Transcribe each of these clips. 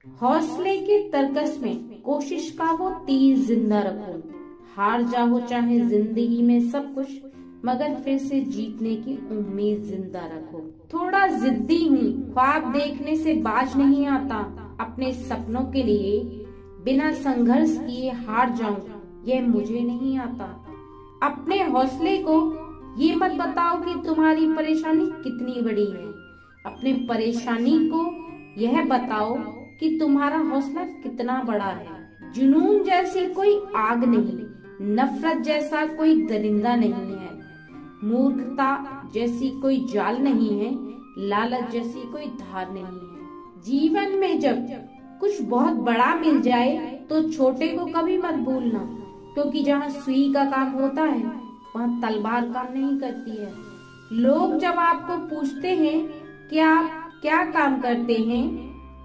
हौसले के तरकस में कोशिश का वो तीर जिंदा रखो। हार जाओ चाहे जिंदगी में सब कुछ, मगर फिर से जीतने की उम्मीद जिंदा रखो। थोड़ा जिद्दी हूँ, ख्वाब देखने से बाज नहीं आता। अपने सपनों के लिए बिना संघर्ष किए हार जाऊं, यह मुझे नहीं आता। अपने हौसले को ये मत बताओ कि तुम्हारी परेशानी कितनी बड़ी है। अपने परेशानी को यह बताओ कि तुम्हारा हौसला कितना बड़ा है। जुनून जैसी कोई आग नहीं, नफरत जैसा कोई दरिंदा नहीं है, मूर्खता जैसी कोई जाल नहीं है, लालच जैसी कोई धार नहीं है। जीवन में जब कुछ बहुत बड़ा मिल जाए तो छोटे को कभी मत भूलना, क्योंकि जहाँ सुई का काम होता है वहाँ तलवार काम नहीं करती है। लोग जब आपको पूछते हैं कि आप क्या काम करते हैं,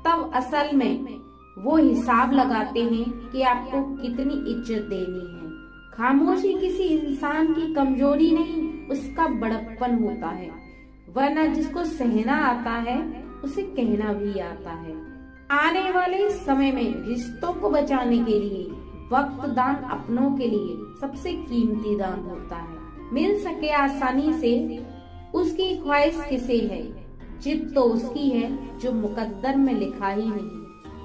तब असल में वो हिसाब लगाते हैं कि आपको कितनी इज्जत देनी है। खामोशी किसी इंसान की कमजोरी नहीं, उसका बड़प्पन होता है। वरना जिसको सहना आता है उसे कहना भी आता है। आने वाले समय में रिश्तों को बचाने के लिए वक्त दान अपनों के लिए सबसे कीमती दान होता है। मिल सके आसानी से उसकी ख्वाहिश किसे है, जिद तो उसकी है जो मुकद्दर में लिखा ही नहीं।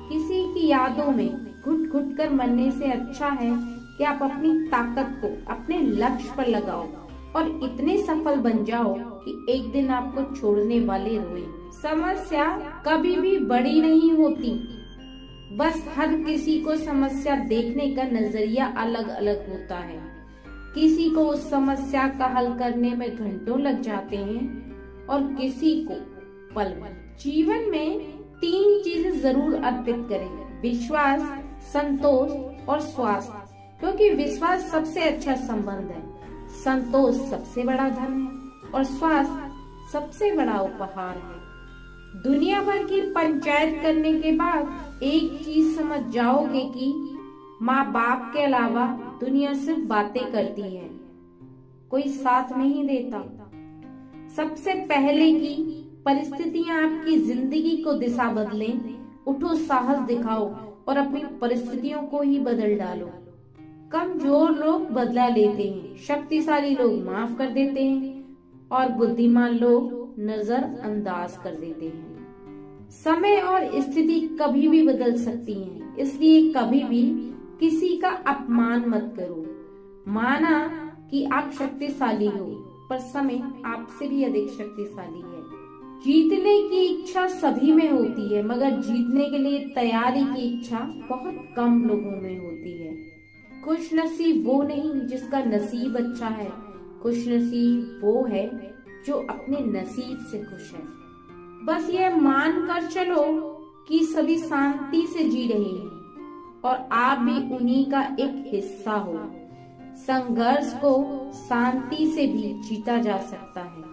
किसी की यादों में घुट घुट कर मरने से अच्छा है कि आप अपनी ताकत को अपने लक्ष्य पर लगाओ और इतने सफल बन जाओ कि एक दिन आपको छोड़ने वाले रोए। समस्या कभी भी बड़ी नहीं होती, बस हर किसी को समस्या देखने का नजरिया अलग अलग होता है। किसी को उस समस्या का हल करने में घंटों लग जाते हैं और किसी को पल में। जीवन में 3 चीजें जरूर अर्पित करें: विश्वास, संतोष और स्वास्थ्य। क्योंकि विश्वास सबसे अच्छा संबंध है, संतोष सबसे बड़ा धन है और स्वास्थ्य सबसे बड़ा उपहार है। दुनिया भर की पंचायत करने के बाद एक चीज समझ जाओगे कि माँ बाप के अलावा दुनिया सिर्फ बातें करती है, कोई साथ नहीं देता। सबसे पहले की परिस्थितियां आपकी जिंदगी को दिशा बदलें। उठो, साहस दिखाओ और अपनी परिस्थितियों को ही बदल डालो। कमजोर लोग बदला लेते हैं, शक्तिशाली लोग माफ कर देते हैं और बुद्धिमान लोग नजरअंदाज कर देते हैं। समय और स्थिति कभी भी बदल सकती हैं, इसलिए कभी भी किसी का अपमान मत करो। माना कि आप शक्तिशाली हो, पर समय आपसे भी अधिक शक्तिशाली है। जीतने की इच्छा सभी में होती है, मगर जीतने के लिए तैयारी की इच्छा बहुत कम लोगों में होती है। खुश नसीब वो नहीं जिसका नसीब अच्छा है, खुश नसीब वो है जो अपने नसीब से खुश है। बस ये मान कर चलो कि सभी शांति से जी रहे हैं और आप भी उन्हीं का एक हिस्सा हो। संघर्ष को शांति से भी जीता जा सकता है।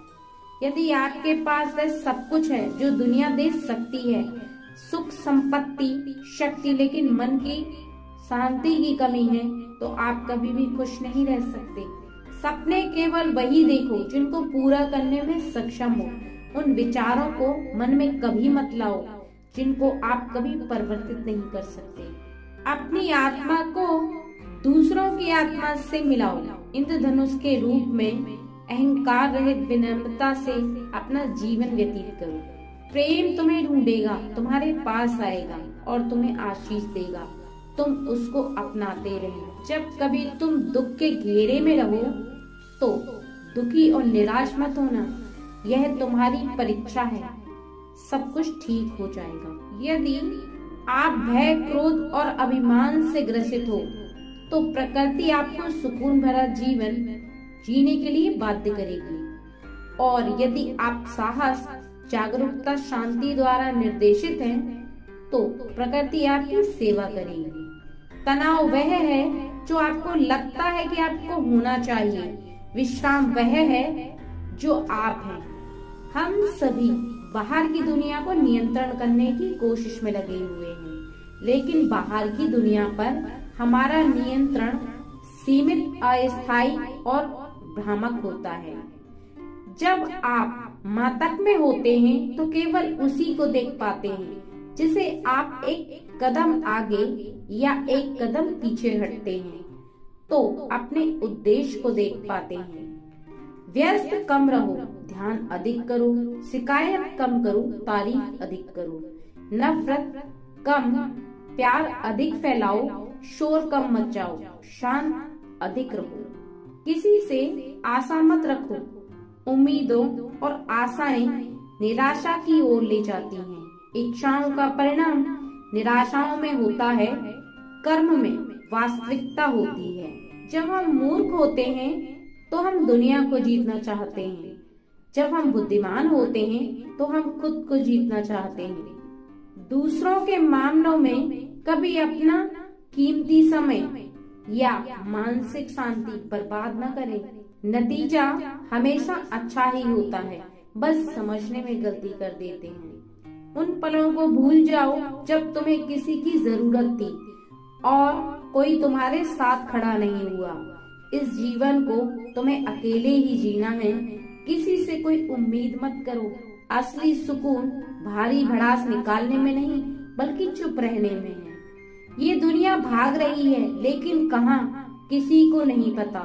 यदि आपके पास वह सब कुछ है जो दुनिया दे सकती है, सुख, संपत्ति, शक्ति, लेकिन मन की शांति की कमी है, तो आप कभी भी खुश नहीं रह सकते। सपने केवल वही देखो जिनको पूरा करने में सक्षम हो। उन विचारों को मन में कभी मत लाओ जिनको आप कभी परिवर्तित नहीं कर सकते। अपनी आत्मा को दूसरों की आत्मा से मिलाओ। इंद्रधनुष के रूप में अहंकार रहित विनम्रता से अपना जीवन व्यतीत करो। प्रेम तुम्हें ढूंढेगा, तुम्हारे पास आएगा और तुम्हें आशीष देगा। तुम उसको अपनाते रहना। जब कभी तुम दुख के घेरे में रहो तो दुखी और निराश मत होना, यह तुम्हारी परीक्षा है, सब कुछ ठीक हो जाएगा। यदि आप भय, क्रोध और अभिमान से ग्रसित हो तो प्रकृति आपको सुकून भरा जीवन जीने के लिए बाध्य करेगी, और यदि आप साहस, जागरूकता, शांति द्वारा निर्देशित हैं तो प्रकृति आपकी सेवा करेगी। तनाव वह है जो आपको लगता है कि आपको होना चाहिए, विश्राम वह है जो आप हैं। हम सभी बाहर की दुनिया को नियंत्रण करने की कोशिश में लगे हुए हैं, लेकिन बाहर की दुनिया पर हमारा नियंत्रण सीमित, अस्थायी और भ्रामक होता है। जब आप मातक में होते हैं तो केवल उसी को देख पाते हैं जिसे आप एक कदम आगे या एक कदम पीछे हटते हैं तो अपने उद्देश्य को देख पाते हैं। व्यस्त कम रहो, ध्यान अधिक करो, शिकायत कम करो, तारीफ अधिक करो, नफरत कम, प्यार अधिक फैलाओ, शोर कम मचाओ, शांत अधिक रहो। किसी से आशा मत रखो, उम्मीदों और आशाएं निराशा की ओर ले जाती हैं। इच्छाओं का परिणाम निराशाओं में होता है, कर्म में वास्तविकता होती है। जब हम मूर्ख होते हैं तो हम दुनिया को जीतना चाहते हैं, जब हम बुद्धिमान होते हैं तो हम खुद को जीतना चाहते हैं। दूसरों के मामलों में कभी अपना कीमती समय या मानसिक शांति बर्बाद न करें। नतीजा हमेशा अच्छा ही होता है, बस समझने में गलती कर देते हैं। उन पलों को भूल जाओ जब तुम्हें किसी की जरूरत थी और कोई तुम्हारे साथ खड़ा नहीं हुआ। इस जीवन को तुम्हें अकेले ही जीना है, किसी से कोई उम्मीद मत करो। असली सुकून भारी भड़ास निकालने में नहीं बल्कि चुप रहने में है। ये दुनिया भाग रही है लेकिन कहाँ, किसी को नहीं पता।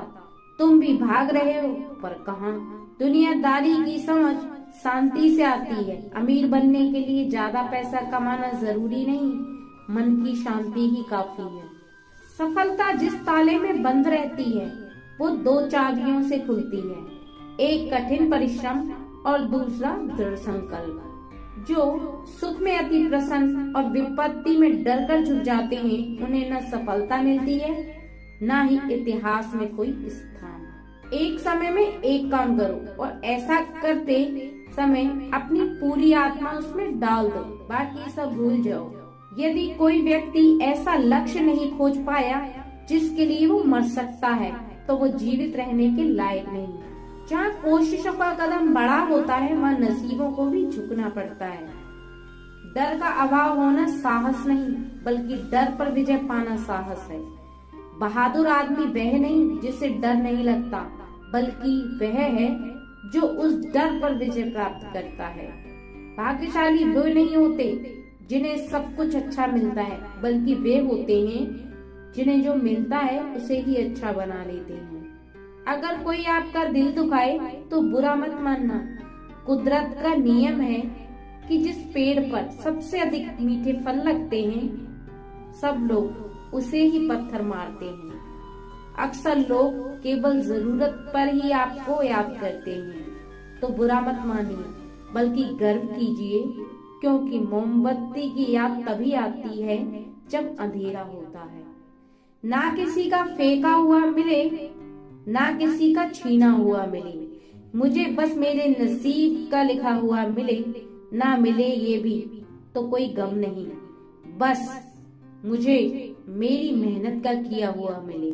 तुम भी भाग रहे हो पर कहाँ। दुनियादारी की समझ शांति से आती है। अमीर बनने के लिए ज्यादा पैसा कमाना जरूरी नहीं, मन की शांति ही काफी है। सफलता जिस ताले में बंद रहती है वो 2 चाबियों से खुलती है, एक कठिन परिश्रम और दूसरा दृढ़ संकल्प। जो सुख में अति प्रसन्न और विपत्ति में डर कर झुक जाते हैं उन्हें न सफलता मिलती है न ही इतिहास में कोई स्थान। एक समय में एक काम करो और ऐसा करते समय अपनी पूरी आत्मा उसमें डाल दो, बाकी सब भूल जाओ। यदि कोई व्यक्ति ऐसा लक्ष्य नहीं खोज पाया जिसके लिए वो मर सकता है तो वो जीवित रहने के लायक नहीं। जहाँ कोशिशों का कदम बड़ा होता है वहाँ नसीबों को भी झुकना पड़ता है। डर का अभाव होना साहस नहीं बल्कि डर पर विजय पाना साहस है। बहादुर आदमी वह नहीं जिसे डर नहीं लगता, बल्कि वह है जो उस डर पर विजय प्राप्त करता है। भाग्यशाली वो नहीं होते जिन्हें सब कुछ अच्छा मिलता है, बल्कि वे होते हैं जिन्हें जो मिलता है उसे ही अच्छा बना लेते हैं। अगर कोई आपका दिल दुखाए तो बुरा मत मानना। कुदरत का नियम है कि जिस पेड़ पर सबसे अधिक मीठे फल लगते हैं सब लोग उसे ही पत्थर मारते हैं। अक्सर लोग केवल जरूरत पर ही आपको याद करते हैं, तो बुरा मत मानिए बल्कि गर्व कीजिए, क्योंकि मोमबत्ती की याद तभी आती है जब अंधेरा होता है। ना किसी का फेंका हुआ मिले ना किसी का छीना हुआ मिले, मुझे बस मेरे नसीब का लिखा हुआ मिले, ना मिले ये भी तो कोई गम नहीं, बस मुझे मेरी मेहनत का किया हुआ मिले।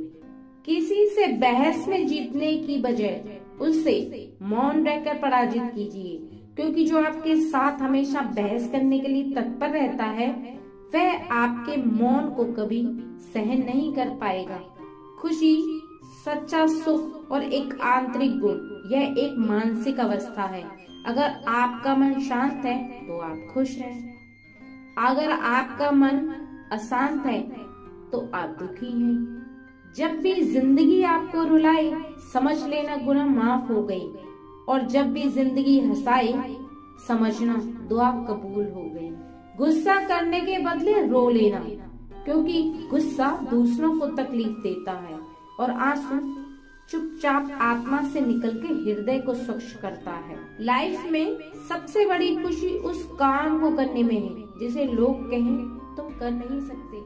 किसी से बहस में जीतने की बजाय उससे मौन रहकर पराजित कीजिए, क्योंकि जो आपके साथ हमेशा बहस करने के लिए तत्पर रहता है वह आपके मौन को कभी सहन नहीं कर पाएगा। खुशी, सच्चा सुख और एक आंतरिक गुण, यह एक मानसिक अवस्था है। अगर आपका मन शांत है तो आप खुश हैं, अगर आपका मन अशांत है तो आप दुखी हैं। जब भी जिंदगी आपको रुलाए समझ लेना गुनाह माफ हो गई, और जब भी जिंदगी हंसाए समझना दुआ कबूल हो गई। गुस्सा करने के बदले रो लेना, क्योंकि गुस्सा दूसरों को तकलीफ देता है और आंसू चुपचाप आत्मा से निकल के हृदय को स्वच्छ करता है। लाइफ में सबसे बड़ी खुशी उस काम को करने में है जिसे लोग कहें तुम कर नहीं सकते।